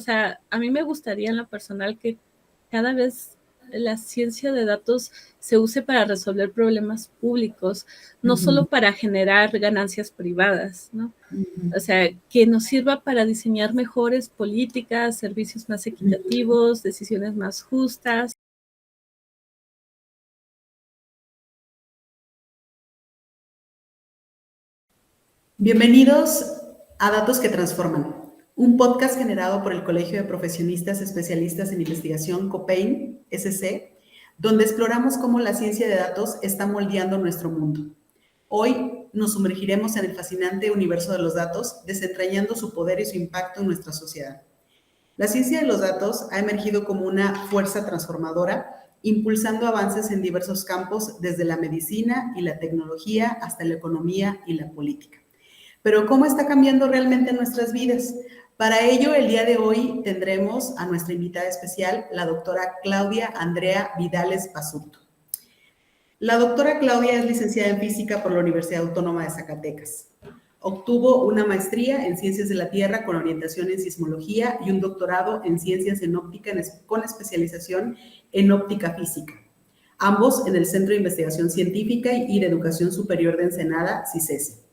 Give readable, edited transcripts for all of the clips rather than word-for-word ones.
sea, a mí me gustaría en lo personal que cada vez la ciencia de datos se use para resolver problemas públicos, no solo para generar ganancias privadas, ¿no? O sea, que nos sirva para diseñar mejores políticas, servicios más equitativos, decisiones más justas. Bienvenidos a Datos que Transforman, un podcast generado por el Colegio de Profesionistas Especialistas en Investigación COPEIN, SC, donde exploramos cómo la ciencia de datos está moldeando nuestro mundo. Hoy nos sumergiremos en el fascinante universo de los datos, desentrañando su poder y su impacto en nuestra sociedad. La ciencia de los datos ha emergido como una fuerza transformadora, impulsando avances en diversos campos, desde la medicina y la tecnología hasta la economía y la política. Pero ¿cómo está cambiando realmente nuestras vidas? Para ello, el día de hoy tendremos a nuestra invitada especial, la doctora Claudia Andrea Vidales Basurto. La doctora Claudia es licenciada en Física por la Universidad Autónoma de Zacatecas. Obtuvo una maestría en Ciencias de la Tierra con orientación en Sismología y un doctorado en Ciencias en Óptica con especialización en Óptica Física, ambos en el Centro de Investigación Científica y de Educación Superior de Ensenada, CICESE.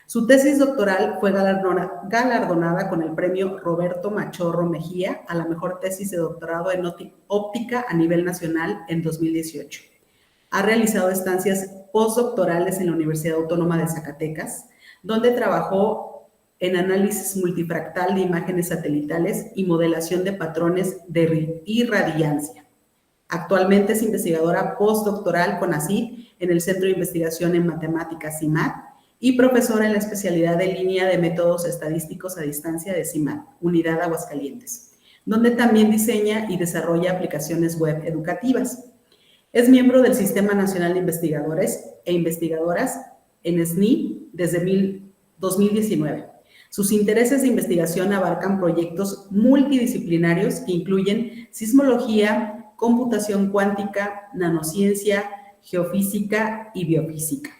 Su tesis doctoral fue galardonada con el premio Roberto Machorro Mejía a la mejor tesis de doctorado en óptica a nivel nacional en 2018. Ha realizado estancias postdoctorales en la Universidad Autónoma de Zacatecas, donde trabajó en análisis multifractal de imágenes satelitales y modelación de patrones de irradiancia. Actualmente es investigadora postdoctoral con ACID en el Centro de Investigación en Matemáticas CIMAT y profesora en la especialidad de línea de métodos estadísticos a distancia de CIMAT, Unidad Aguascalientes, donde también diseña y desarrolla aplicaciones web educativas. Es miembro del Sistema Nacional de Investigadores e Investigadoras en SNI desde 2019. Sus intereses de investigación abarcan proyectos multidisciplinarios que incluyen sismología, computación cuántica, nanociencia, geofísica y biofísica.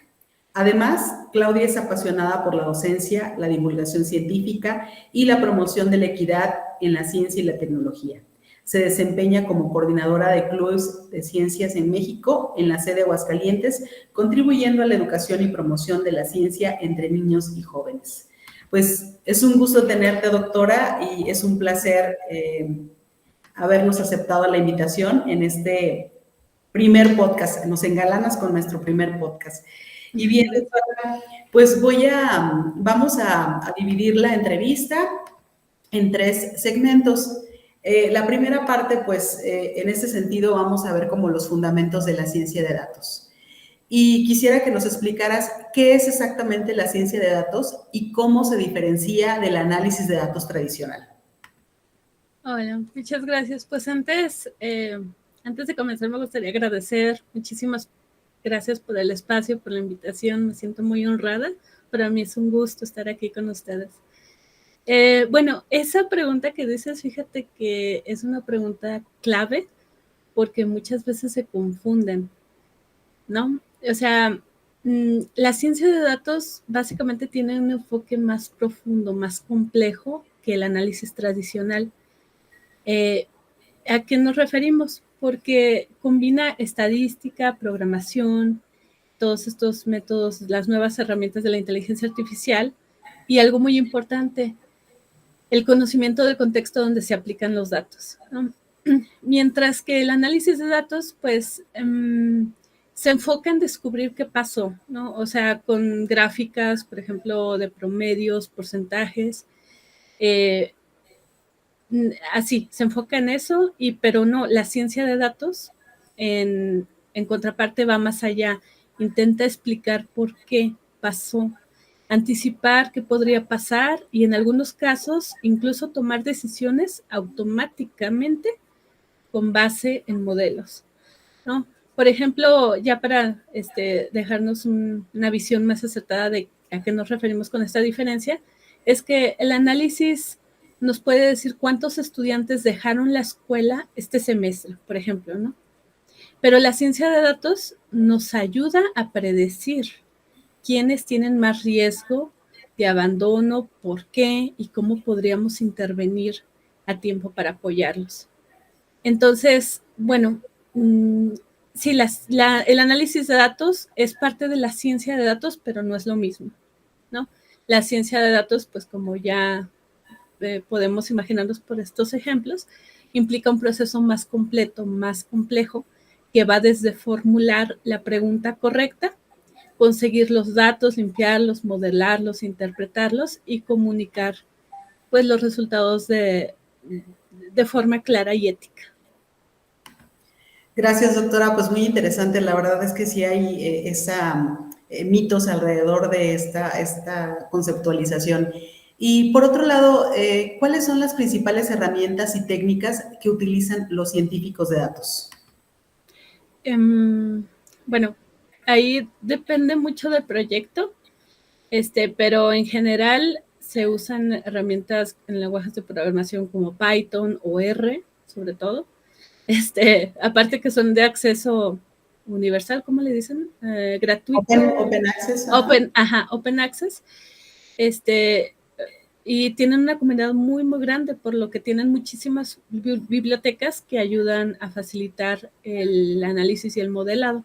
Además, Claudia es apasionada por la docencia, la divulgación científica y la promoción de la equidad en la ciencia y la tecnología. Se desempeña como coordinadora de clubes de ciencias en México, en la sede Aguascalientes, contribuyendo a la educación y promoción de la ciencia entre niños y jóvenes. Pues es un gusto tenerte, doctora, y es un placer habernos aceptado la invitación en este primer podcast. Nos engalanas con nuestro primer podcast. Y bien, doctora, pues vamos a dividir la entrevista en 3 segmentos. La primera parte, pues, en este sentido vamos a ver como los fundamentos de la ciencia de datos. Y quisiera que nos explicaras qué es exactamente la ciencia de datos y cómo se diferencia del análisis de datos tradicional. Hola, muchas gracias. Pues antes de comenzar me gustaría agradecer, muchísimas gracias por el espacio, por la invitación, me siento muy honrada. Para mí es un gusto estar aquí con ustedes. Bueno, esa pregunta que dices, fíjate que es una pregunta clave porque muchas veces se confunden, ¿no? O sea, la ciencia de datos básicamente tiene un enfoque más profundo, más complejo que el análisis tradicional. ¿A qué nos referimos? Porque combina estadística, programación, todos estos métodos, las nuevas herramientas de la inteligencia artificial y algo muy importante, el conocimiento del contexto donde se aplican los datos, ¿no? Mientras que el análisis de datos, pues, se enfoca en descubrir qué pasó, ¿no? O sea, con gráficas, por ejemplo, de promedios, porcentajes, así, se enfoca en eso, pero no, la ciencia de datos, en contraparte, va más allá, intenta explicar por qué pasó, anticipar qué podría pasar y en algunos casos incluso tomar decisiones automáticamente con base en modelos, ¿no? Por ejemplo, ya para dejarnos una visión más acertada de a qué nos referimos con esta diferencia, es que el análisis nos puede decir cuántos estudiantes dejaron la escuela este semestre, por ejemplo, ¿no? Pero la ciencia de datos nos ayuda a predecir quiénes tienen más riesgo de abandono, por qué y cómo podríamos intervenir a tiempo para apoyarlos. Entonces, bueno, sí, el análisis de datos es parte de la ciencia de datos, pero no es lo mismo, ¿no? La ciencia de datos, pues como ya podemos imaginarnos por estos ejemplos, implica un proceso más completo, más complejo, que va desde formular la pregunta correcta, conseguir los datos, limpiarlos, modelarlos, interpretarlos y comunicar pues los resultados de forma clara y ética. Gracias, doctora. Pues muy interesante. La verdad es que sí hay mitos alrededor de esta conceptualización. Y por otro lado, ¿cuáles son las principales herramientas y técnicas que utilizan los científicos de datos? Bueno, ahí depende mucho del proyecto, pero en general se usan herramientas en lenguajes de programación como Python o R, sobre todo. Aparte que son de acceso universal, ¿cómo le dicen? Gratuito. Open Access. Open Access. Y tienen una comunidad muy, muy grande, por lo que tienen muchísimas bibliotecas que ayudan a facilitar el análisis y el modelado.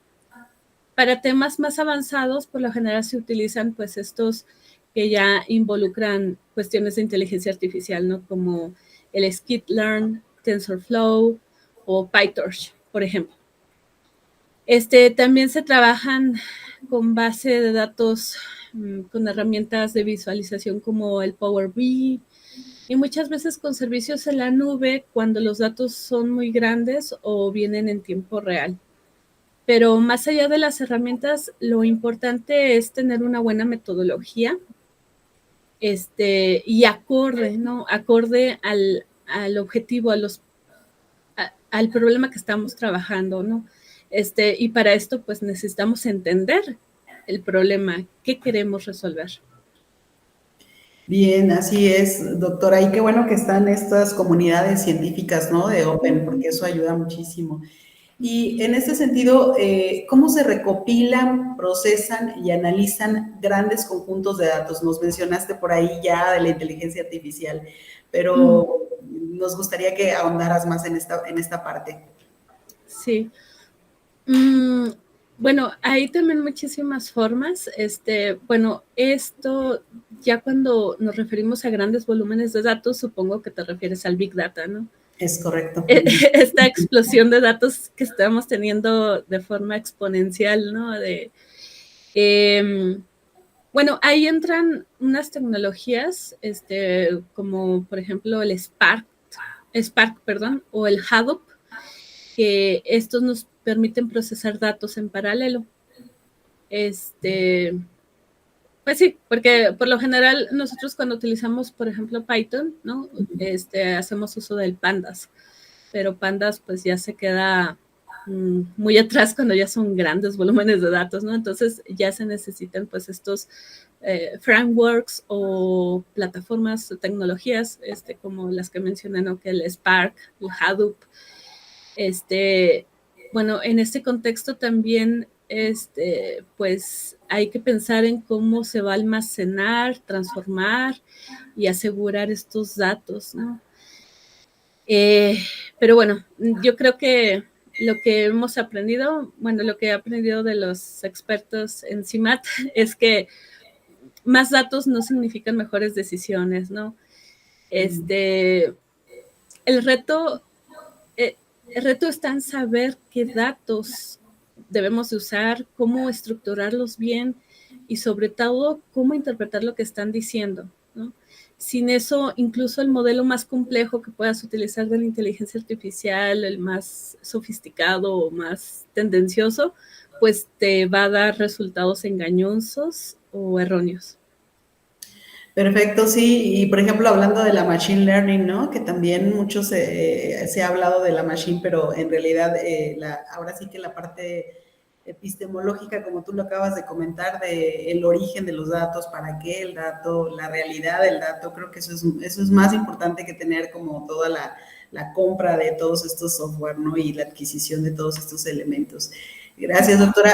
Para temas más avanzados, por lo general se utilizan pues estos que ya involucran cuestiones de inteligencia artificial, ¿no? Como el Skitlearn, TensorFlow o PyTorch, por ejemplo. También se trabajan con base de datos con herramientas de visualización como el Power BI y muchas veces con servicios en la nube cuando los datos son muy grandes o vienen en tiempo real. Pero más allá de las herramientas, lo importante es tener una buena metodología y acorde, ¿no? Acorde al objetivo, al problema que estamos trabajando, ¿no? Y para esto, pues necesitamos entender el problema, qué queremos resolver. Bien, así es, doctora. Y qué bueno que están estas comunidades científicas, ¿no? De Open, porque eso ayuda muchísimo. Y en este sentido, ¿cómo se recopilan, procesan y analizan grandes conjuntos de datos? Nos mencionaste por ahí ya de la inteligencia artificial, pero nos gustaría que ahondaras más en esta parte. Sí. Bueno, hay también muchísimas formas. Bueno, esto ya cuando nos referimos a grandes volúmenes de datos, supongo que te refieres al Big Data, ¿no? Es correcto. Esta explosión de datos que estamos teniendo de forma exponencial, ¿no? Bueno, ahí entran unas tecnologías, como por ejemplo el Spark, o el Hadoop, que estos nos permiten procesar datos en paralelo. Pues sí, porque por lo general nosotros cuando utilizamos, por ejemplo, Python, ¿no? Hacemos uso del Pandas, pero Pandas pues ya se queda muy atrás cuando ya son grandes volúmenes de datos, ¿no? Entonces ya se necesitan pues estos frameworks o plataformas o tecnologías, como las que mencioné, ¿no? Que el Spark, el Hadoop. Bueno, en este contexto también pues hay que pensar en cómo se va a almacenar, transformar y asegurar estos datos, ¿no? Pero bueno, yo creo que lo que hemos aprendido, bueno, lo que he aprendido de los expertos en CIMAT es que más datos no significan mejores decisiones, ¿no? El reto está en saber qué datos debemos de usar, cómo estructurarlos bien y sobre todo cómo interpretar lo que están diciendo, ¿no? Sin eso, incluso el modelo más complejo que puedas utilizar de la inteligencia artificial, el más sofisticado o más tendencioso, pues te va a dar resultados engañosos o erróneos. Perfecto, sí. Y por ejemplo, hablando de la machine learning, ¿no? Que también mucho se ha hablado de la machine, pero en realidad ahora sí que la parte epistemológica, como tú lo acabas de comentar, de el origen de los datos, para qué el dato, la realidad del dato, creo que eso es más importante que tener como toda la compra de todos estos software, ¿no? Y la adquisición de todos estos elementos. Gracias, doctora.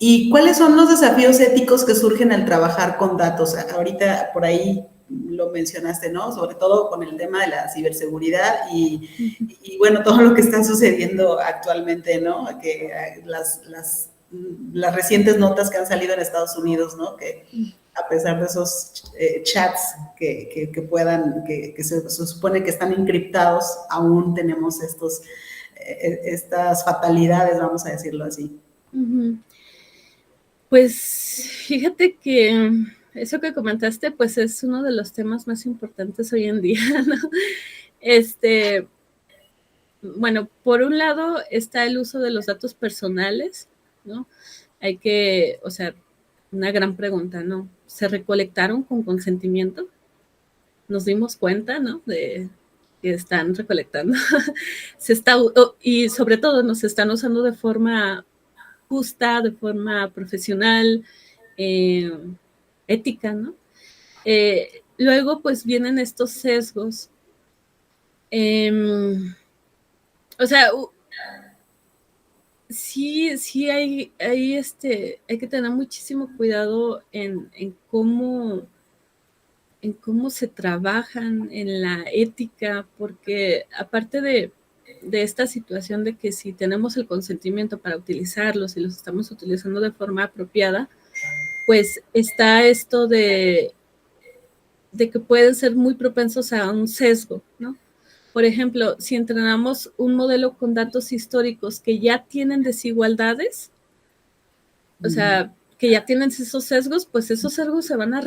¿Y cuáles son los desafíos éticos que surgen al trabajar con datos? Ahorita por ahí lo mencionaste, ¿no? Sobre todo con el tema de la ciberseguridad y bueno, todo lo que está sucediendo actualmente, ¿no? Que las recientes notas que han salido en Estados Unidos, ¿no? Que a pesar de esos chats que puedan, que se supone que están encriptados, aún tenemos estas fatalidades, vamos a decirlo así. Pues fíjate que eso que comentaste, pues es uno de los temas más importantes hoy en día, ¿no? Bueno, por un lado está el uso de los datos personales, ¿no? Hay que, o sea, una gran pregunta, ¿no? ¿Se recolectaron con consentimiento? Nos dimos cuenta, ¿no? De que están recolectando. Y sobre todo nos están usando de forma justa, de forma profesional, ética, ¿no? Luego, pues vienen estos sesgos. O sea, sí hay que tener muchísimo cuidado en cómo se trabajan, en la ética, porque aparte de esta situación de que si tenemos el consentimiento para utilizarlos y los estamos utilizando de forma apropiada, pues está esto de que pueden ser muy propensos a un sesgo, ¿no? Por ejemplo, si entrenamos un modelo con datos históricos que ya tienen desigualdades, o sea, que ya tienen esos sesgos, pues esos sesgos se van a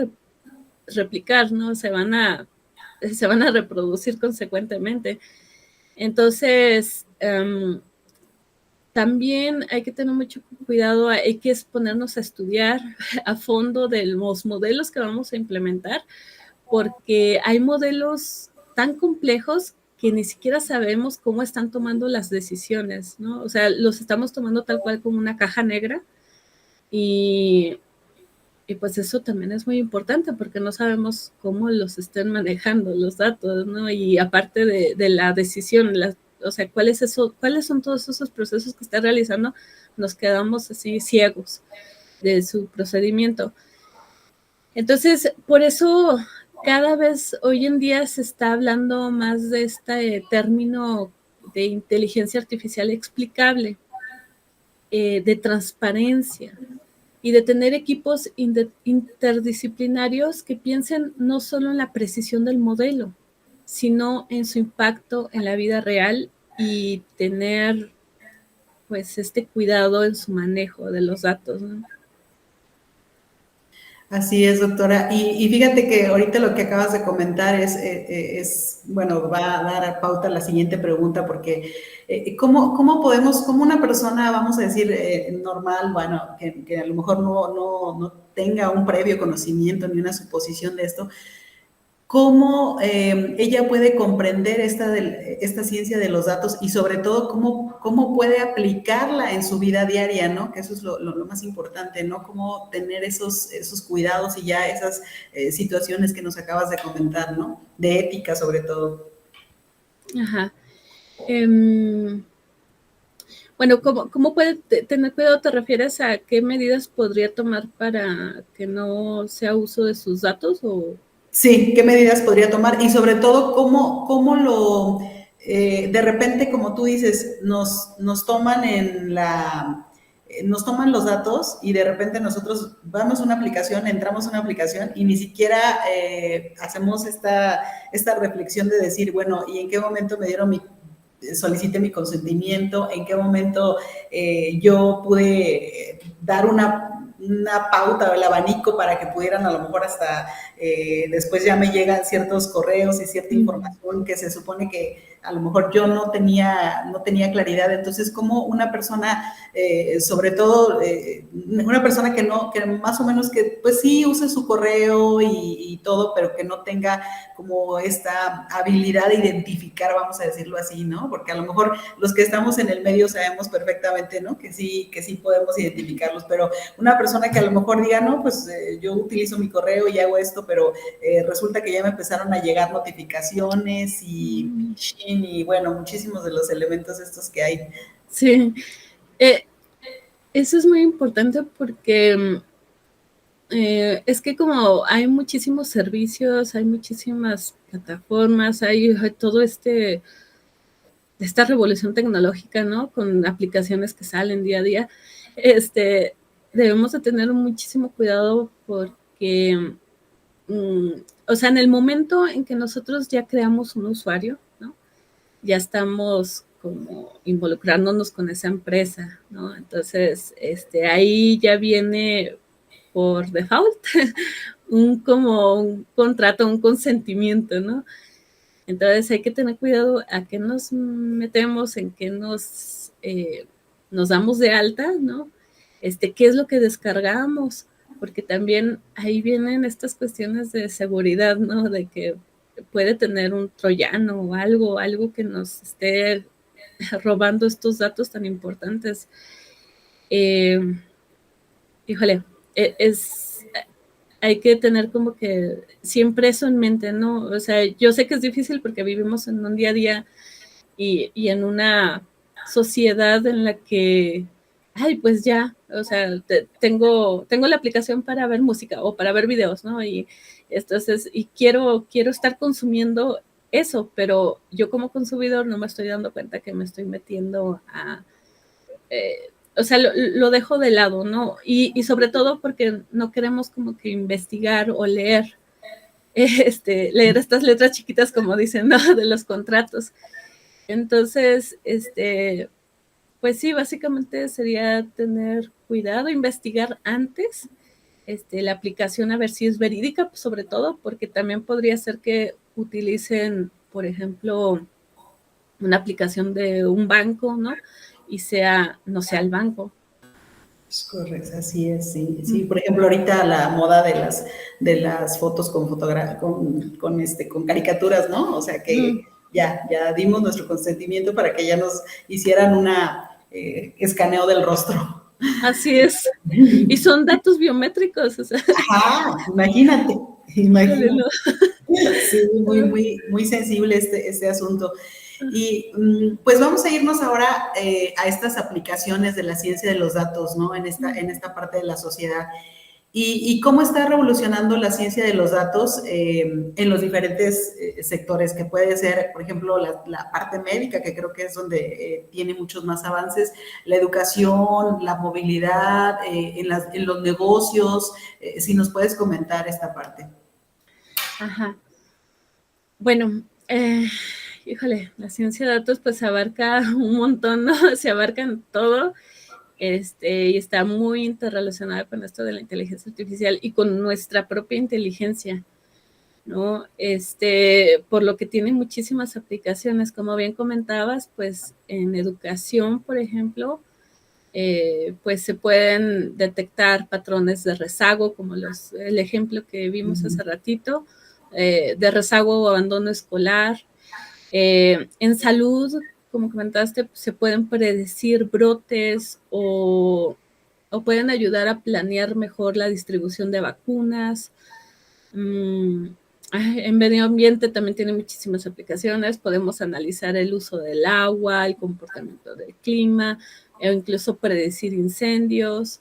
replicar, ¿no? Se van a reproducir consecuentemente. Entonces, también hay que tener mucho cuidado, hay que ponernos a estudiar a fondo de los modelos que vamos a implementar, porque hay modelos tan complejos que ni siquiera sabemos cómo están tomando las decisiones, ¿no? O sea, los estamos tomando tal cual como una caja negra y pues eso también es muy importante porque no sabemos cómo los estén manejando los datos, ¿no? Y aparte de la decisión, o sea, cuáles son todos esos procesos que está realizando, nos quedamos así ciegos de su procedimiento. Entonces, por eso cada vez hoy en día se está hablando más de este término de inteligencia artificial explicable, de transparencia y de tener equipos interdisciplinarios que piensen no solo en la precisión del modelo, sino en su impacto en la vida real y tener pues este cuidado en su manejo de los datos, ¿no? Así es, doctora. Y fíjate que ahorita lo que acabas de comentar bueno, va a dar pauta a la siguiente pregunta, porque ¿cómo podemos, cómo una persona, vamos a decir, normal, bueno, que a lo mejor no tenga un previo conocimiento ni una suposición de esto, cómo ella puede comprender esta ciencia de los datos y sobre todo cómo puede aplicarla en su vida diaria, ¿no? Que eso es lo más importante, ¿no? Cómo tener esos cuidados y ya esas situaciones que nos acabas de comentar, ¿no? De ética sobre todo. Ajá. Bueno, ¿cómo puede tener cuidado? ¿Te refieres a qué medidas podría tomar para que no sea uso de sus datos? O sí, ¿qué medidas podría tomar? Y sobre todo, ¿cómo de repente, como tú dices, nos toman nos toman los datos y de repente nosotros vamos a una aplicación, entramos a una aplicación y ni siquiera hacemos esta reflexión de decir, bueno, ¿y en qué momento solicité mi consentimiento? ¿En qué momento yo pude dar una pauta o el abanico para que pudieran a lo mejor hasta después ya me llegan ciertos correos y cierta información que se supone que a lo mejor yo no tenía claridad? Entonces, como una persona, sobre todo una persona que más o menos que pues sí use su correo y todo, pero que no tenga como esta habilidad de identificar, vamos a decirlo así, ¿no? Porque a lo mejor los que estamos en el medio sabemos perfectamente, ¿no? Que sí podemos identificarlos, pero una persona que a lo mejor diga, no, pues yo utilizo mi correo y hago esto, pero resulta que ya me empezaron a llegar notificaciones y bueno, muchísimos de los elementos estos que hay. Sí, eso es muy importante porque Es que como hay muchísimos servicios, hay muchísimas plataformas, hay todo esta revolución tecnológica, ¿no? Con aplicaciones que salen día a día, debemos de tener muchísimo cuidado porque, o sea, en el momento en que nosotros ya creamos un usuario, ¿no? Ya estamos como involucrándonos con esa empresa, ¿no? Entonces, ahí ya viene por default como un contrato, un consentimiento, ¿no? Entonces hay que tener cuidado a qué nos metemos, en qué nos damos de alta, ¿no? ¿Qué es lo que descargamos? Porque también ahí vienen estas cuestiones de seguridad, ¿no? De que puede tener un troyano o algo que nos esté robando estos datos tan importantes. Híjole, hay que tener como que siempre eso en mente, ¿no? O sea, yo sé que es difícil porque vivimos en un día a día y en una sociedad en la que, ay, pues ya, o sea, tengo la aplicación para ver música o para ver videos, ¿no? Y entonces, y quiero estar consumiendo eso, pero yo como consumidor no me estoy dando cuenta que me estoy metiendo a... o sea, lo dejo de lado, ¿no? Y sobre todo porque no queremos como que investigar o leer, leer estas letras chiquitas, como dicen, ¿no? De los contratos. Entonces, pues sí, básicamente sería tener cuidado, investigar antes la aplicación a ver si es verídica, pues, sobre todo, porque también podría ser que utilicen, por ejemplo, una aplicación de un banco, ¿no? Y no sea el banco. Es correcto, así es, sí, sí. Por ejemplo, ahorita la moda de las fotos con caricaturas, ¿no? O sea que ya dimos nuestro consentimiento para que ya nos hicieran una escaneo del rostro. Así es. Y son datos biométricos, o sea. Ajá, imagínate, Híjole, no. Sí, muy sensible este asunto. Y pues vamos a irnos ahora a estas aplicaciones de la ciencia de los datos, ¿no? En esta parte de la sociedad. Y cómo está revolucionando la ciencia de los datos en los diferentes sectores, que puede ser, por ejemplo, la parte médica, que creo que es donde tiene muchos más avances, la educación, la movilidad, en los negocios. Si nos puedes comentar esta parte. Ajá. Bueno, híjole, la ciencia de datos pues abarca un montón, ¿no? Se abarcan todo, y está muy interrelacionada con esto de la inteligencia artificial y con nuestra propia inteligencia, ¿no? Por lo que tiene muchísimas aplicaciones, como bien comentabas, pues en educación, por ejemplo, pues se pueden detectar patrones de rezago, como el ejemplo que vimos hace ratito, de rezago o abandono escolar. En salud, como comentaste, se pueden predecir brotes o pueden ayudar a planear mejor la distribución de vacunas. En medio ambiente también tiene muchísimas aplicaciones. Podemos analizar el uso del agua, el comportamiento del clima, o incluso predecir incendios.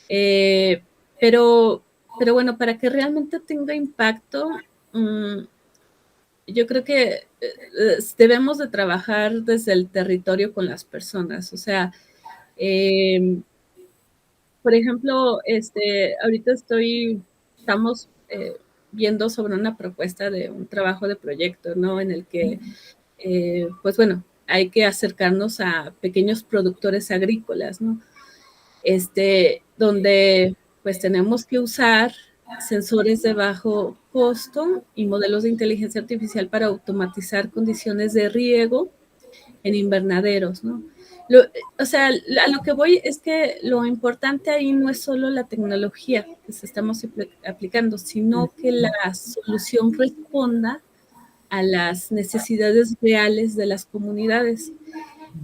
Pero bueno, para que realmente tenga impacto, yo creo que debemos de trabajar desde el territorio con las personas. O sea, por ejemplo, ahorita estamos viendo sobre una propuesta de un trabajo de proyecto, ¿no? En el que, pues bueno, hay que acercarnos a pequeños productores agrícolas, ¿no? Donde pues tenemos que usar sensores de bajo costo y modelos de inteligencia artificial para automatizar condiciones de riego en invernaderos, ¿no? O sea, a lo que voy es que lo importante ahí no es solo la tecnología que se estamos aplicando, sino que la solución responda a las necesidades reales de las comunidades.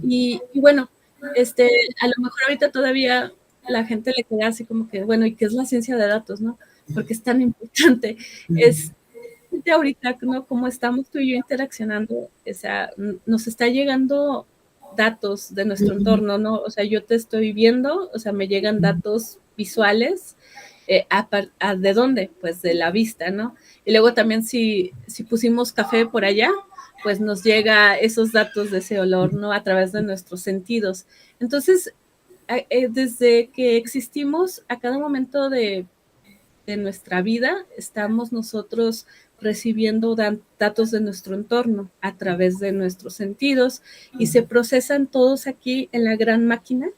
Y bueno, a lo mejor ahorita todavía la gente le queda así como que, bueno, ¿y qué es la ciencia de datos, no? Porque es tan importante. Es de ahorita, ¿no? Como estamos tú y yo interaccionando, o sea, nos está llegando datos de nuestro entorno, ¿no? O sea, yo te estoy viendo, o sea, me llegan datos visuales, ¿De dónde? Pues de la vista, ¿no? Y luego también si pusimos café por allá, pues nos llega esos datos de ese olor, ¿no? A través de nuestros sentidos. Entonces, desde que existimos, a cada momento de nuestra vida, estamos nosotros recibiendo datos de nuestro entorno a través de nuestros sentidos y se procesan todos aquí en la gran máquina,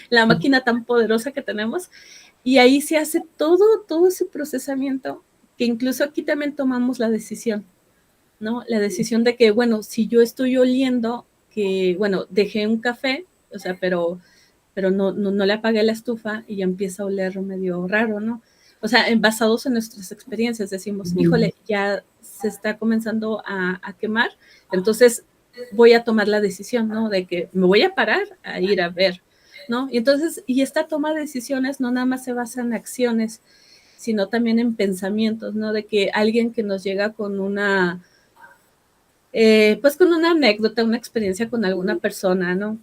la máquina tan poderosa que tenemos, y ahí se hace todo ese procesamiento, que incluso aquí también tomamos la decisión, ¿no? La decisión de que, bueno, si yo estoy oliendo que, bueno, dejé un café, o sea, pero no le apagué la estufa y ya empieza a oler medio raro, ¿no? O sea, basados en nuestras experiencias, decimos, híjole, ya se está comenzando a quemar, entonces voy a tomar la decisión, ¿no? De que me voy a parar a ir a ver, ¿no? Y entonces, y esta toma de decisiones no nada más se basa en acciones, sino también en pensamientos, ¿no? De que alguien que nos llega con pues con una anécdota, una experiencia con alguna persona, ¿no?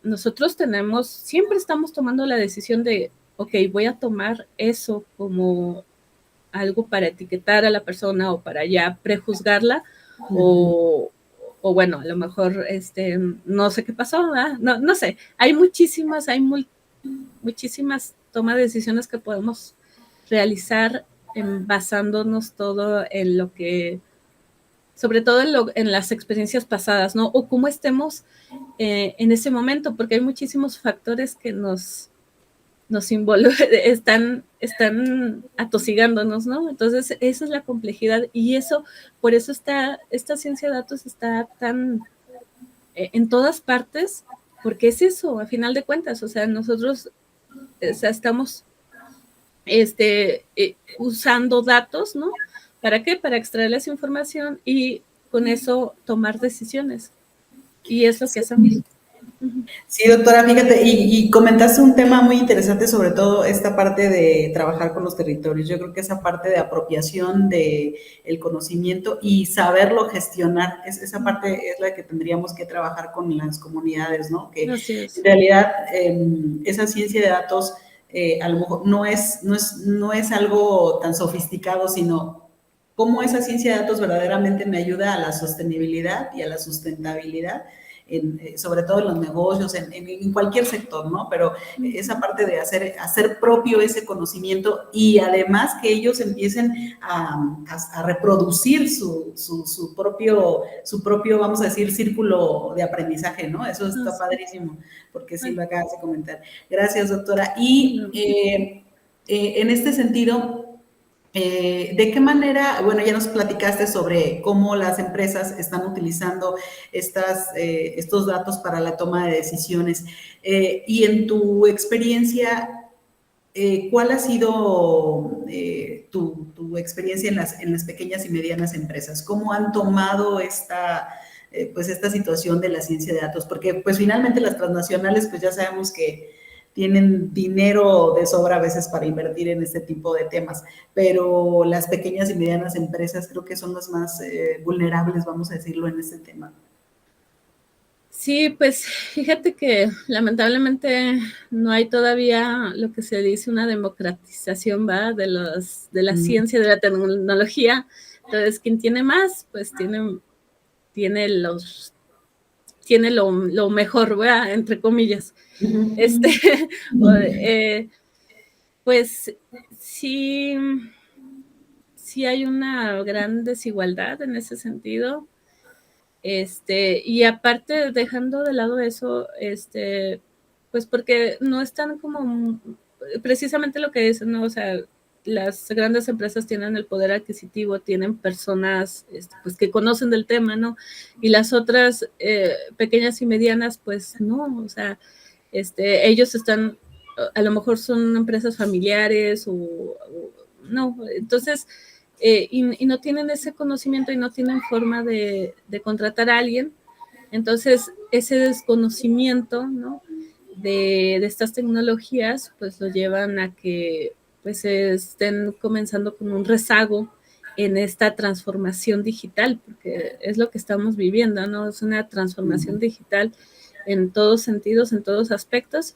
Nosotros siempre estamos tomando la decisión de, ok, voy a tomar eso como algo para etiquetar a la persona o para ya prejuzgarla, o bueno, a lo mejor no sé qué pasó, ¿verdad? No sé, hay muchísimas tomas de decisiones que podemos realizar basándonos todo en lo que, sobre todo en las experiencias pasadas, ¿no? O cómo estemos en ese momento, porque hay muchísimos factores que nos están atosigándonos, ¿no? Entonces, esa es la complejidad y por eso esta ciencia de datos está tan en todas partes, porque es eso, a final de cuentas, o sea, nosotros estamos usando datos, ¿no? ¿Para qué? Para extraer esa información y con eso tomar decisiones. Y es lo que hacemos. Sí, doctora, fíjate, y comentaste un tema muy interesante, sobre todo esta parte de trabajar con los territorios. Yo creo que esa parte de apropiación de el conocimiento y saberlo gestionar, esa parte es la que tendríamos que trabajar con las comunidades, ¿no? Que en realidad esa ciencia de datos a lo mejor no es algo tan sofisticado, sino cómo esa ciencia de datos verdaderamente me ayuda a la sostenibilidad y a la sustentabilidad sobre todo en los negocios, en cualquier sector, ¿no? Pero esa parte de hacer propio ese conocimiento y además que ellos empiecen a reproducir su propio, vamos a decir, círculo de aprendizaje, ¿no? Eso está padrísimo, porque sí lo acabas de comentar. Gracias, doctora. Y en este sentido, ¿de qué manera, bueno, ya nos platicaste sobre cómo las empresas están utilizando estos datos para la toma de decisiones? Y en tu experiencia, ¿cuál ha sido tu experiencia en las pequeñas y medianas empresas? ¿Cómo han tomado pues esta situación de la ciencia de datos? Porque pues finalmente las transnacionales pues ya sabemos que tienen dinero de sobra a veces para invertir en este tipo de temas, pero las pequeñas y medianas empresas creo que son las más vulnerables, vamos a decirlo, en este tema. Sí, pues fíjate que lamentablemente no hay todavía lo que se dice una democratización, ¿va? De la ciencia, de la tecnología. Entonces, quien tiene más, pues tiene lo mejor, ¿verdad? Entre comillas. Pues sí hay una gran desigualdad en ese sentido. Y aparte, dejando de lado eso, pues porque no están como precisamente lo que dicen, ¿no? O sea, las grandes empresas tienen el poder adquisitivo, tienen personas pues que conocen del tema, ¿no? Y las otras pequeñas y medianas, pues no, o sea, ellos están, a lo mejor son empresas familiares o no, entonces y no tienen ese conocimiento y no tienen forma de contratar a alguien. Entonces, ese desconocimiento, ¿no? de estas tecnologías, pues lo llevan a que pues estén comenzando con un rezago en esta transformación digital, porque es lo que estamos viviendo, ¿no? Es una transformación digital en todos sentidos, en todos aspectos,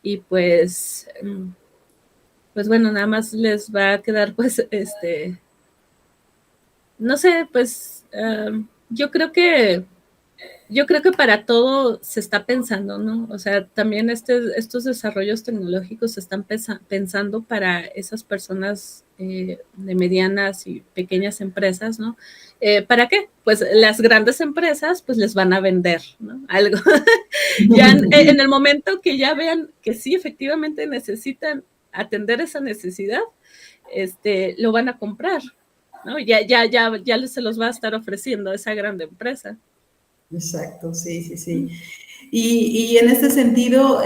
y pues pues bueno, nada más les va a quedar pues no sé, pues yo creo que para todo se está pensando, ¿no? O sea, también estos desarrollos tecnológicos se están pensando para esas personas de medianas y pequeñas empresas, ¿no? ¿Para qué? Pues las grandes empresas pues les van a vender, ¿no? Algo. Ya en el momento que ya vean que sí efectivamente necesitan atender esa necesidad, lo van a comprar, ¿no? Ya se los va a estar ofreciendo a esa grande empresa. Exacto, sí, sí, sí. Y en este sentido,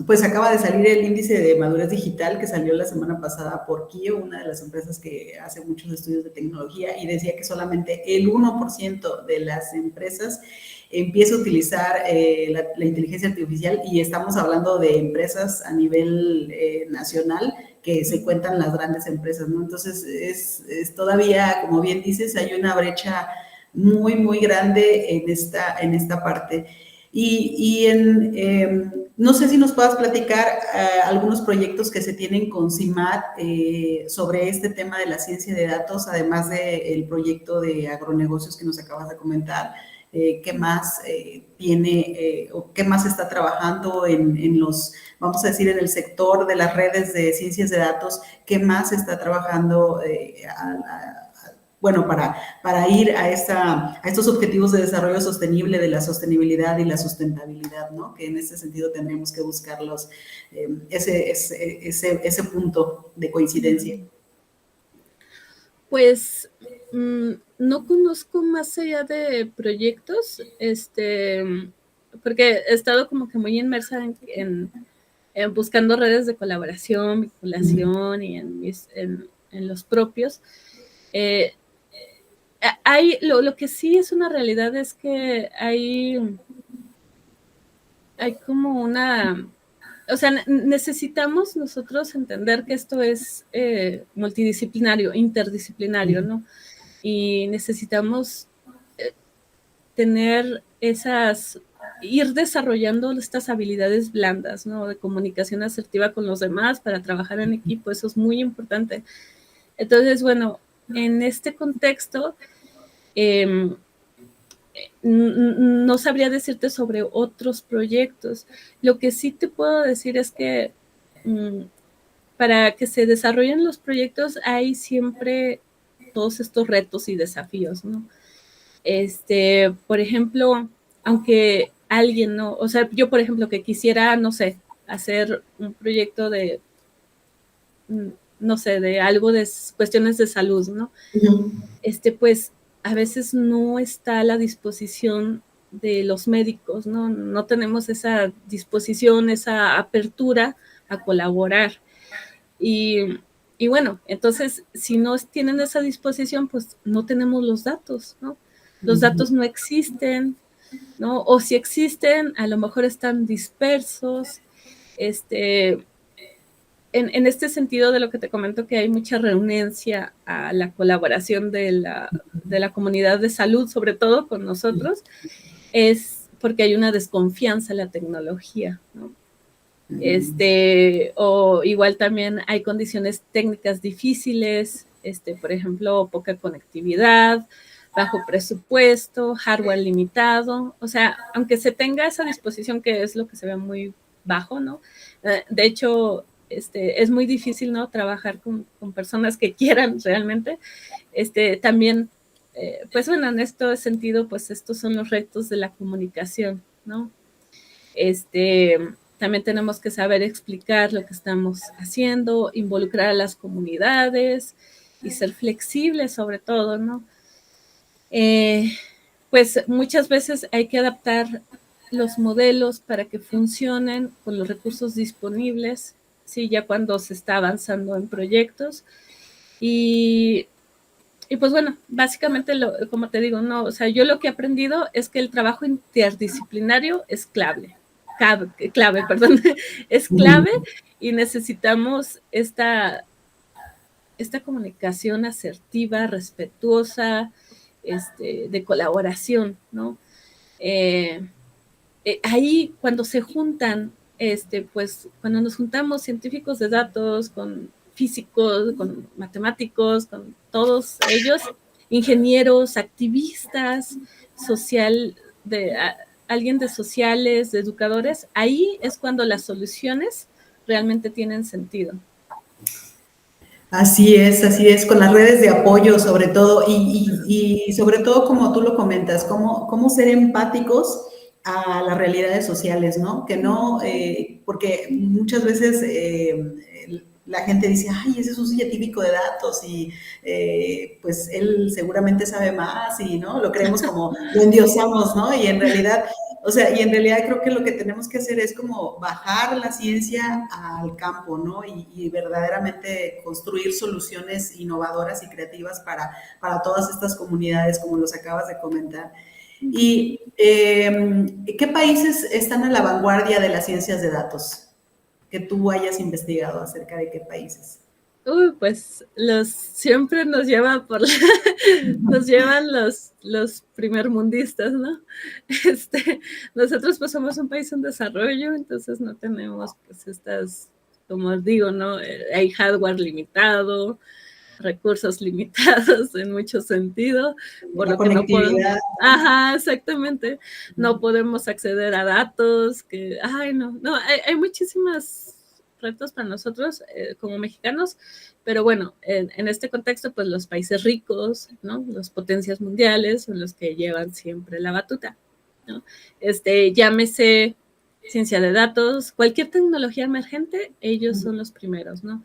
pues acaba de salir el índice de madurez digital que salió la semana pasada por Kio, una de las empresas que hace muchos estudios de tecnología, y decía que solamente el 1% de las empresas empieza a utilizar la inteligencia artificial, y estamos hablando de empresas a nivel nacional, que se cuentan las grandes empresas, ¿no? Entonces, es todavía, como bien dices, hay una brecha muy, muy grande en esta parte. No sé si nos puedas platicar algunos proyectos que se tienen con CIMAT sobre este tema de la ciencia de datos, además del proyecto de agronegocios que nos acabas de comentar. ¿Qué más tiene o qué más está trabajando en los, vamos a decir, en el sector de las redes de ciencias de datos? ¿Qué más está trabajando bueno, para ir a estos objetivos de desarrollo sostenible, de la sostenibilidad y la sustentabilidad, ¿no? Que en ese sentido tendremos que buscar ese punto de coincidencia. Pues no conozco más allá de proyectos, porque he estado como que muy inmersa en buscando redes de colaboración, vinculación y en los propios. Lo que sí es una realidad es que hay como una, o sea, necesitamos nosotros entender que esto es multidisciplinario, interdisciplinario, ¿no? Y necesitamos tener ir desarrollando estas habilidades blandas, ¿no? De comunicación asertiva con los demás para trabajar en equipo, eso es muy importante. Entonces, bueno, en este contexto, no sabría decirte sobre otros proyectos. Lo que sí te puedo decir es que para que se desarrollen los proyectos hay siempre todos estos retos y desafíos, ¿no? Por ejemplo, aunque alguien no, o sea, yo por ejemplo que quisiera, no sé, hacer un proyecto de, no sé, de algo de cuestiones de salud, ¿no? Pues a veces no está a la disposición de los médicos, ¿no? No tenemos esa disposición, esa apertura a colaborar. Y bueno, entonces, si no tienen esa disposición, pues no tenemos los datos, ¿no? Los datos no existen, ¿no? O si existen, a lo mejor están dispersos. En este sentido de lo que te comento, que hay mucha renuencia a la colaboración de la comunidad de salud, sobre todo con nosotros, es porque hay una desconfianza en la tecnología, ¿no? O igual también hay condiciones técnicas difíciles, por ejemplo, poca conectividad, bajo presupuesto, hardware limitado. O sea, aunque se tenga esa disposición, que es lo que se ve muy bajo, ¿no? De hecho, es muy difícil, ¿no? Trabajar con personas que quieran realmente. También, pues bueno, en este sentido, pues estos son los retos de la comunicación, ¿no? También tenemos que saber explicar lo que estamos haciendo, involucrar a las comunidades y ser flexibles sobre todo, ¿no? Pues muchas veces hay que adaptar los modelos para que funcionen con los recursos disponibles, ¿sí? Ya cuando se está avanzando en proyectos. Y pues bueno, básicamente, como te digo, no, o sea, yo lo que he aprendido es que el trabajo interdisciplinario es clave, perdón, es clave, y necesitamos esta comunicación asertiva, respetuosa, de colaboración, ¿no? Ahí cuando se juntan pues cuando nos juntamos científicos de datos con físicos, con matemáticos, con todos ellos, ingenieros, activistas, social, alguien de sociales, de educadores, ahí es cuando las soluciones realmente tienen sentido. Así es, con las redes de apoyo sobre todo y sobre todo como tú lo comentas, cómo ser empáticos a las realidades sociales, ¿no? Que no, porque muchas veces la gente dice, ay, ese es un científico de datos y pues él seguramente sabe más y, ¿no? Lo creemos como, lo endiosamos, ¿no? Y en realidad creo que lo que tenemos que hacer es como bajar la ciencia al campo, ¿no? Y verdaderamente construir soluciones innovadoras y creativas para todas estas comunidades, como los acabas de comentar. ¿Y qué países están a la vanguardia de las ciencias de datos? Que tú hayas investigado acerca de qué países. Pues siempre nos llevan nos llevan los primermundistas, ¿no? Nosotros pues somos un país en desarrollo, entonces no tenemos pues estas, como digo, ¿no? Hay hardware limitado, recursos limitados en mucho sentido, por La lo que no podemos. conectividad. Exactamente. No podemos acceder a datos, no, hay muchísimas retos para nosotros como mexicanos, pero bueno, en este contexto, pues los países ricos, ¿no? Las potencias mundiales son los que llevan siempre la batuta, ¿no? Llámese ciencia de datos, cualquier tecnología emergente, ellos son los primeros, ¿no?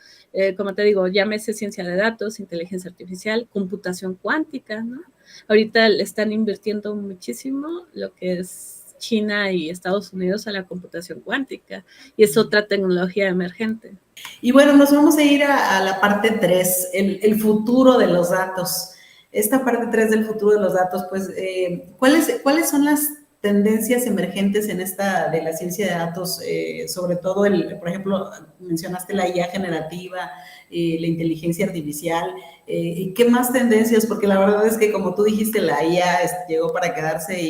Como te digo, llámese ciencia de datos, inteligencia artificial, computación cuántica, ¿no? Ahorita le están invirtiendo muchísimo lo que es China y Estados Unidos a la computación cuántica, y es otra tecnología emergente. Y bueno, nos vamos a ir a la parte 3, el futuro de los datos. Esta parte 3 del futuro de los datos, pues, ¿cuáles son las tendencias emergentes en esta de la ciencia de datos? Sobre todo, por ejemplo, mencionaste la IA generativa, la inteligencia artificial. ¿Qué más tendencias? Porque la verdad es que, como tú dijiste, la IA llegó para quedarse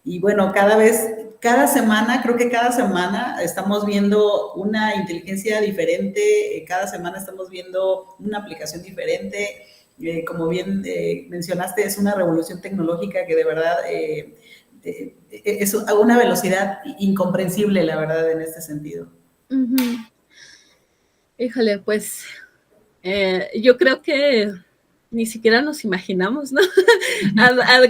y bueno, cada semana, creo que cada semana estamos viendo una inteligencia diferente, cada semana estamos viendo una aplicación diferente. Como bien mencionaste, es una revolución tecnológica que de verdad es a una velocidad incomprensible, la verdad, en este sentido. Híjole, pues yo creo que ni siquiera nos imaginamos, ¿no?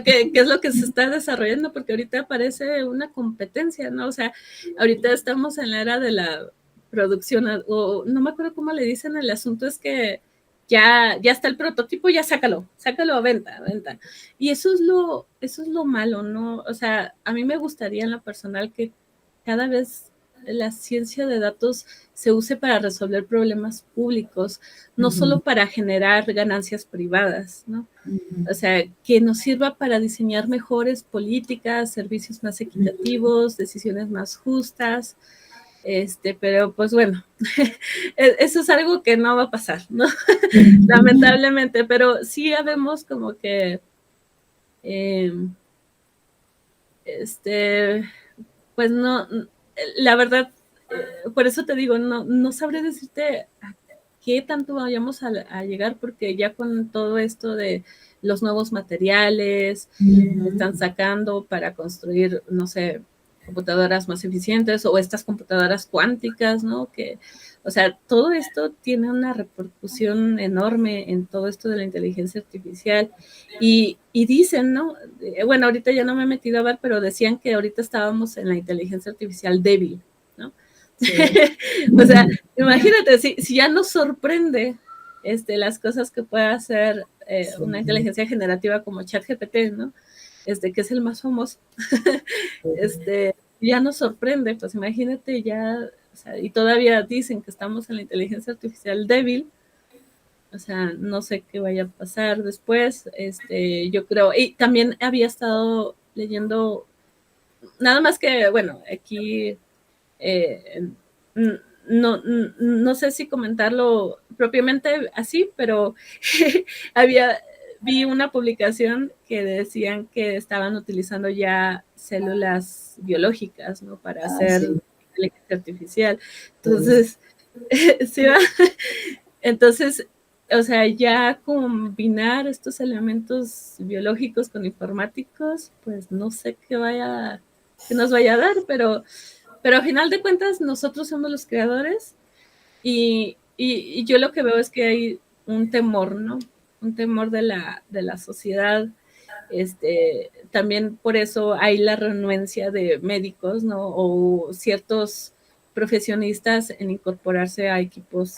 qué es lo que se está desarrollando, porque ahorita parece una competencia, ¿no? O sea, ahorita estamos en la era de la producción, o no me acuerdo cómo le dicen, el asunto es que ya está el prototipo, ya sácalo a venta. Y eso es lo malo, ¿no? O sea, a mí me gustaría en lo personal que cada vez la ciencia de datos se use para resolver problemas públicos, no solo para generar ganancias privadas, ¿no? O sea, que nos sirva para diseñar mejores políticas, servicios más equitativos, decisiones más justas, pero pues bueno, eso es algo que no va a pasar, ¿no? Lamentablemente, pero sí habemos como que, pues no, la verdad, por eso te digo, no sabré decirte a qué tanto vayamos a llegar, porque ya con todo esto de los nuevos materiales que están sacando para construir, no sé, computadoras más eficientes o estas computadoras cuánticas, ¿no? O sea, todo esto tiene una repercusión enorme en todo esto de la inteligencia artificial y dicen, ¿no? Bueno, ahorita ya no me he metido a ver, pero decían que ahorita estábamos en la inteligencia artificial débil, ¿no? Sí. O sea, imagínate, si ya nos sorprende las cosas que puede hacer una inteligencia generativa como ChatGPT, ¿no? Que es el más famoso, ya nos sorprende, pues imagínate ya, o sea, y todavía dicen que estamos en la inteligencia artificial débil, o sea, no sé qué vaya a pasar después, yo creo, y también había estado leyendo, nada más que, bueno, aquí no sé si comentarlo propiamente así, pero vi una publicación que decían que estaban utilizando ya células biológicas, ¿no? Para hacer inteligencia artificial. Entonces, ¿sí va? Entonces, o sea, ya combinar estos elementos biológicos con informáticos, pues no sé qué nos vaya a dar, pero a final de cuentas nosotros somos los creadores y yo lo que veo es que hay un temor, ¿no? Un temor de la sociedad. También por eso hay la renuencia de médicos, ¿no? O ciertos profesionistas en incorporarse a equipos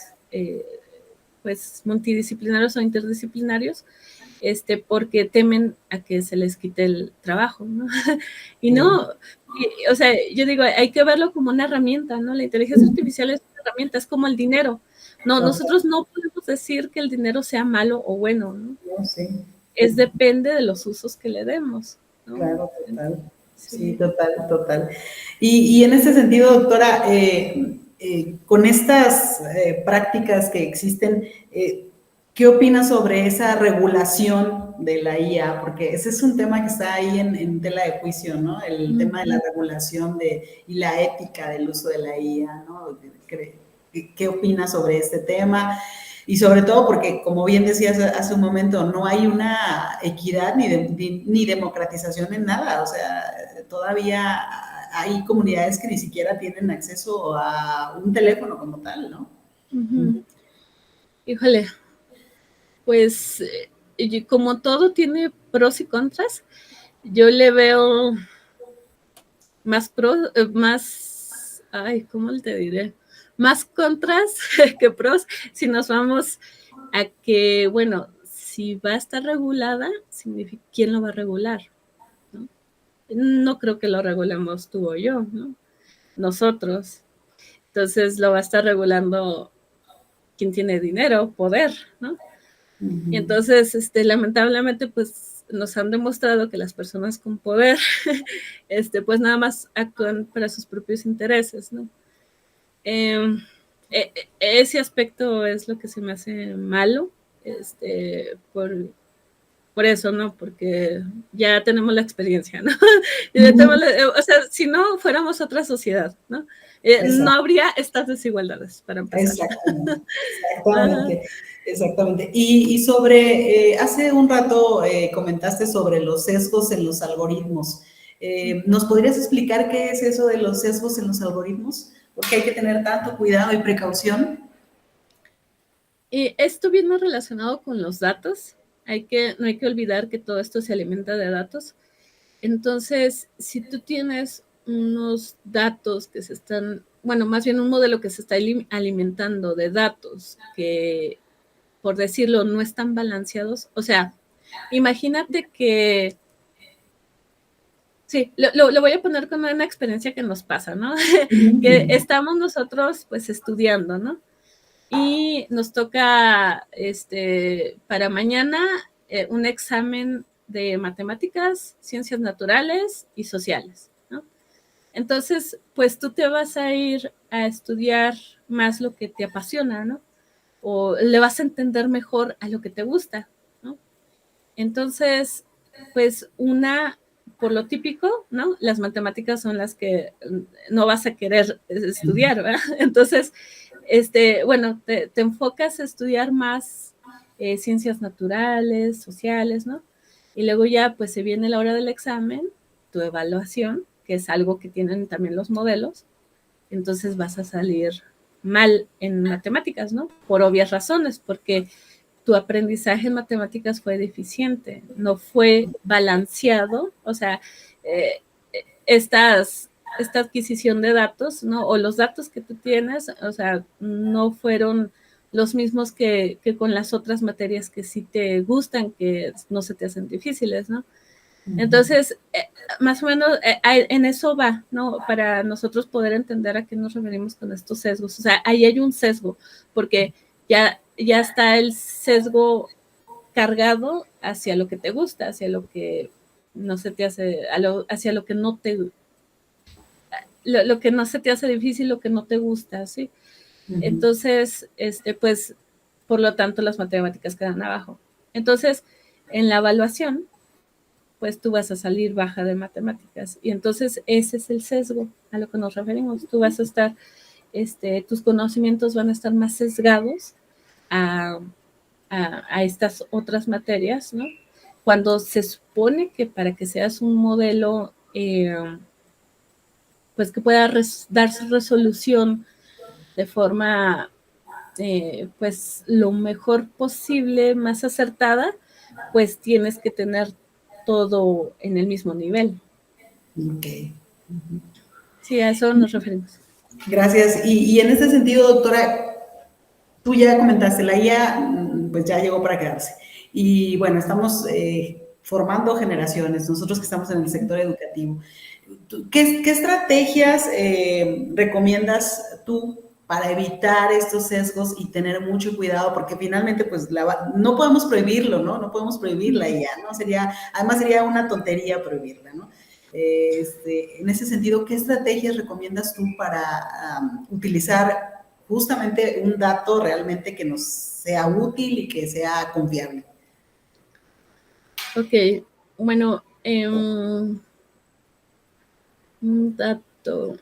pues multidisciplinarios o interdisciplinarios, porque temen a que se les quite el trabajo, ¿no? Y no, o sea, yo digo, hay que verlo como una herramienta, ¿no? La inteligencia artificial es una herramienta, es como el dinero. No, nosotros no podemos decir que el dinero sea malo o bueno, ¿no? No, sí. Es depende de los usos que le demos, ¿no? Claro, total. Sí, total, total. Y en ese sentido, doctora, con estas prácticas que existen, ¿qué opina sobre esa regulación de la IA? Porque ese es un tema que está ahí en tela de juicio, ¿no? El tema de la regulación y la ética del uso de la IA, ¿no? ¿Qué opina sobre este tema? Y sobre todo porque, como bien decías hace un momento, no hay una equidad ni democratización en nada. O sea, todavía hay comunidades que ni siquiera tienen acceso a un teléfono como tal, ¿no? Híjole, pues como todo tiene pros y contras, yo le veo más ay, ¿cómo te diré? Más contras que pros si nos vamos a que, bueno, si va a estar regulada, significa quién lo va a regular, ¿no? No creo que lo regulemos tú o yo, ¿no? Nosotros. Entonces lo va a estar regulando quien tiene dinero, poder, ¿no? Y entonces, lamentablemente, pues nos han demostrado que las personas con poder, pues nada más actúan para sus propios intereses, ¿no? Ese aspecto es lo que se me hace malo, por eso, ¿no? Porque ya tenemos la experiencia, ¿no? O sea, si no fuéramos otra sociedad, ¿no? No habría estas desigualdades, para empezar. Exactamente, exactamente. Exactamente. Y sobre, hace un rato comentaste sobre los sesgos en los algoritmos. ¿Nos podrías explicar qué es eso de los sesgos en los algoritmos? Porque hay que tener tanto cuidado y precaución. Y esto viene relacionado con los datos. No hay que olvidar que todo esto se alimenta de datos. Entonces, si tú tienes unos datos que se están, bueno, más bien un modelo que se está alimentando de datos que, por decirlo, no están balanceados, o sea, imagínate que, sí, lo voy a poner con una experiencia que nos pasa, ¿no? Que estamos nosotros, pues, estudiando, ¿no? Y nos toca, para mañana, un examen de matemáticas, ciencias naturales y sociales, ¿no? Entonces, pues tú te vas a ir a estudiar más lo que te apasiona, ¿no? O le vas a entender mejor a lo que te gusta, ¿no? Entonces, pues por lo típico, ¿no? Las matemáticas son las que no vas a querer estudiar, ¿verdad? Entonces, bueno, te enfocas a estudiar más ciencias naturales, sociales, ¿no? Y luego ya, pues se viene la hora del examen, tu evaluación, que es algo que tienen también los modelos, entonces vas a salir mal en matemáticas, ¿no? Por obvias razones, porque tu aprendizaje en matemáticas fue deficiente, no fue balanceado, o sea, esta adquisición de datos, ¿no? O los datos que tú tienes, o sea, no fueron los mismos que con las otras materias que sí te gustan, que no se te hacen difíciles, ¿no? Entonces, más o menos en eso va, ¿no? Para nosotros poder entender a qué nos referimos con estos sesgos. O sea, ahí hay un sesgo, porque ya está el sesgo cargado hacia lo que te gusta, hacia lo que no se te hace, hacia lo que no te, lo que no se te hace difícil, lo que no te gusta, ¿sí? Entonces, pues, por lo tanto, las matemáticas quedan abajo. Entonces, en la evaluación, pues tú vas a salir baja de matemáticas. Y entonces ese es el sesgo a lo que nos referimos. Tú vas a estar, tus conocimientos van a estar más sesgados a estas otras materias, ¿no? Cuando se supone que para que seas un modelo, pues que pueda dar resolución de forma, pues lo mejor posible, más acertada, pues tienes que tener todo en el mismo nivel. Ok. Sí, a eso nos referimos. Gracias. Y en este sentido, doctora, tú ya comentaste, la IA pues ya llegó para quedarse. Y bueno, estamos formando generaciones, nosotros que estamos en el sector educativo. ¿Qué estrategias recomiendas tú para evitar estos sesgos y tener mucho cuidado? Porque finalmente, pues, no podemos prohibirlo, ¿no? No podemos prohibirla ya, ¿no? Además sería una tontería prohibirla, ¿no? En ese sentido, ¿qué estrategias recomiendas tú para utilizar justamente un dato realmente que nos sea útil y que sea confiable? Ok, bueno, un dato.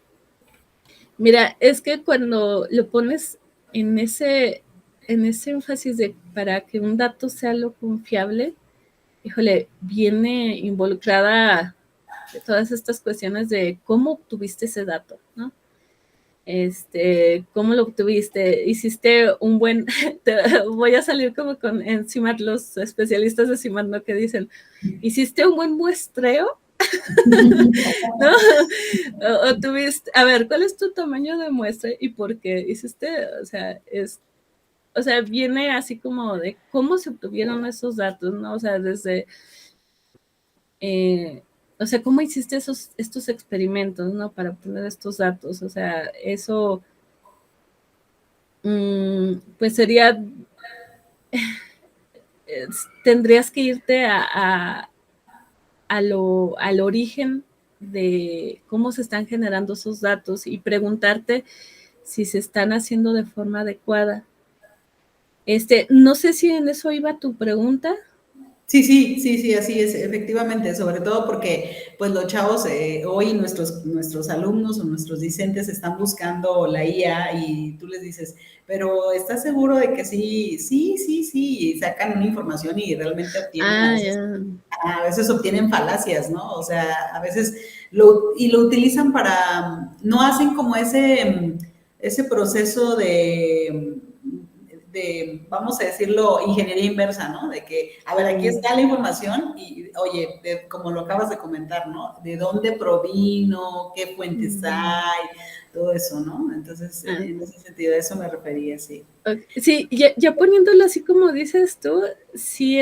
Mira, es que cuando lo pones en ese énfasis de para que un dato sea lo confiable, híjole, viene involucrada de todas estas cuestiones de cómo obtuviste ese dato, ¿no? ¿Cómo lo obtuviste? Hiciste un buen, voy a salir como con encima los especialistas de CIMAT, ¿no? Que dicen, hiciste un buen muestreo, ¿no? O tuviste, a ver, ¿cuál es tu tamaño de muestra y por qué hiciste? O sea, viene así como de cómo se obtuvieron esos datos, ¿no? O sea, desde, o sea, ¿cómo hiciste estos experimentos, ¿no? Para obtener estos datos, o sea, eso, pues sería, tendrías que irte al origen de cómo se están generando esos datos y preguntarte si se están haciendo de forma adecuada. No sé si en eso iba tu pregunta. Sí, así es, efectivamente, sobre todo porque pues los chavos hoy nuestros alumnos o nuestros discentes están buscando la IA y tú les dices, pero ¿estás seguro de que sí? Sí, y sacan una información y realmente obtienen a veces obtienen falacias, ¿no? O sea, a veces lo utilizan no hacen como ese proceso vamos a decirlo, ingeniería inversa, ¿no? De que, a ver, aquí está la información y, oye, como lo acabas de comentar, ¿no? ¿De dónde provino? ¿Qué fuentes hay? Todo eso, ¿no? Entonces, en ese sentido, a eso me refería, sí. Okay. Sí, ya poniéndolo así como dices tú, sí,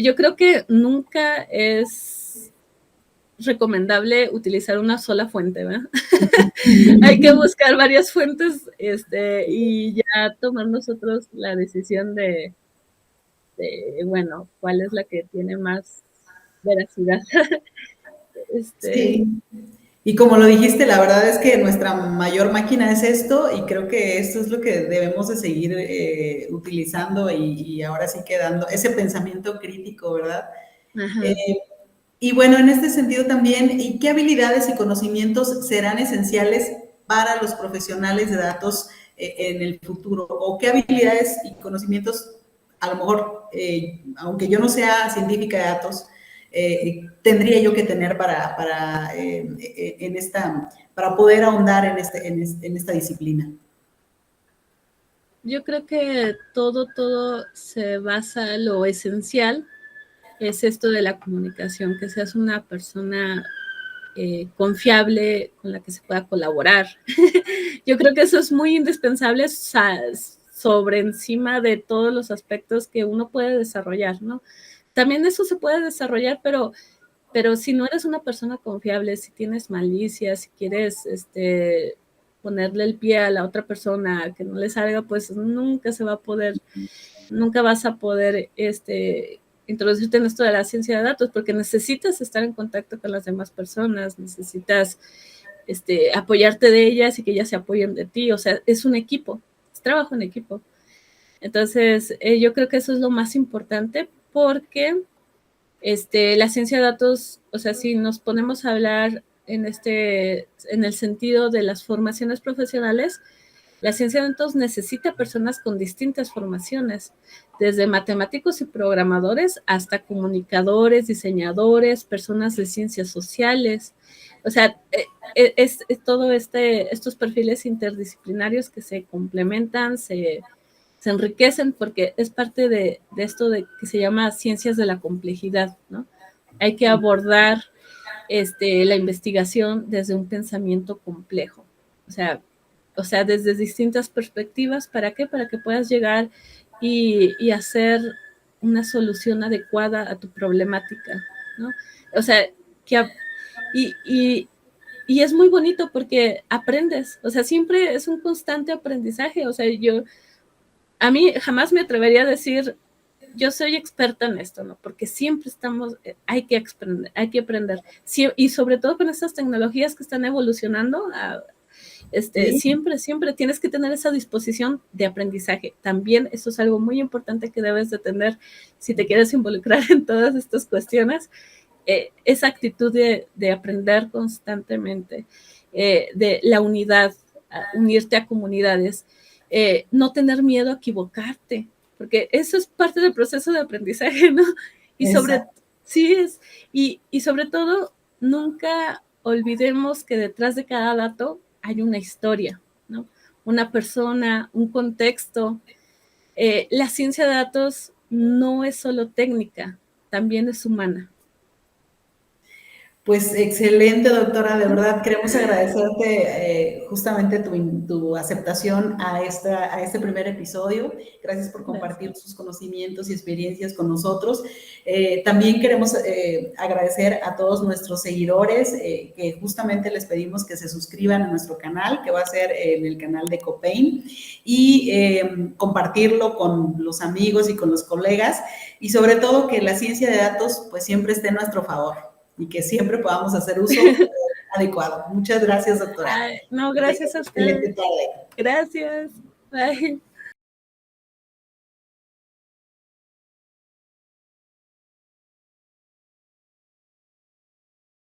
yo creo que nunca es recomendable utilizar una sola fuente, ¿verdad? Hay que buscar varias fuentes y ya tomar nosotros la decisión bueno, cuál es la que tiene más veracidad. Sí. Y como lo dijiste, la verdad es que nuestra mayor máquina es esto y creo que esto es lo que debemos de seguir utilizando y ahora sí quedando ese pensamiento crítico, ¿verdad? Y bueno, en este sentido también, ¿y qué habilidades y conocimientos serán esenciales para los profesionales de datos en el futuro? ¿O qué habilidades y conocimientos, a lo mejor, aunque yo no sea científica de datos, tendría yo que tener para poder ahondar en esta disciplina? Yo creo que todo se basa, lo esencial es esto de la comunicación, que seas una persona confiable, con la que se pueda colaborar. Yo creo que eso es muy indispensable sobre encima de todos los aspectos que uno puede desarrollar, ¿no? También eso se puede desarrollar, pero si no eres una persona confiable, si tienes malicia, si quieres ponerle el pie a la otra persona, que no le salga, pues nunca se va a poder, nunca vas a poder introducirte en esto de la ciencia de datos, porque necesitas estar en contacto con las demás personas, necesitas apoyarte de ellas y que ellas se apoyen de ti, o sea, es un equipo, es trabajo en equipo. Entonces, yo creo que eso es lo más importante porque La ciencia de datos, o sea, si nos ponemos a hablar en el sentido de las formaciones profesionales, la ciencia de datos necesita personas con distintas formaciones, desde matemáticos y programadores hasta comunicadores, diseñadores, personas de ciencias sociales. O sea, es todo estos perfiles interdisciplinarios que se complementan, se enriquecen porque es parte de esto de que se llama ciencias de la complejidad, ¿no? Hay que abordar la investigación desde un pensamiento complejo. O sea, desde distintas perspectivas. ¿Para qué? Para que puedas llegar y hacer una solución adecuada a tu problemática, ¿no? O sea, y es muy bonito porque aprendes, o sea, siempre es un constante aprendizaje. O sea, a mí jamás me atrevería a decir, yo soy experta en esto, ¿no? Porque siempre hay que aprender. Sí, y sobre todo con estas tecnologías que están evolucionando, Sí. siempre tienes que tener esa disposición de aprendizaje. También eso es algo muy importante que debes de tener si te quieres involucrar en todas estas cuestiones, esa actitud de aprender constantemente, de la unidad, unirte a comunidades, no tener miedo a equivocarte, porque eso es parte del proceso de aprendizaje, ¿no? Y sobre todo, nunca olvidemos que detrás de cada dato hay una historia, ¿no? Una persona, un contexto. La ciencia de datos no es solo técnica, también es humana. Pues excelente, doctora. De verdad, queremos agradecerte justamente tu aceptación a este primer episodio. Gracias por compartir Gracias. sus conocimientos y experiencias con nosotros. También queremos agradecer a todos nuestros seguidores que justamente les pedimos que se suscriban a nuestro canal, que va a ser en el canal de Copain, y compartirlo con los amigos y con los colegas, y sobre todo que la ciencia de datos pues siempre esté en nuestro favor y que siempre podamos hacer uso adecuado. Muchas gracias, doctora. Ay, no, gracias a Excelente ustedes. tarde. Gracias. Bye.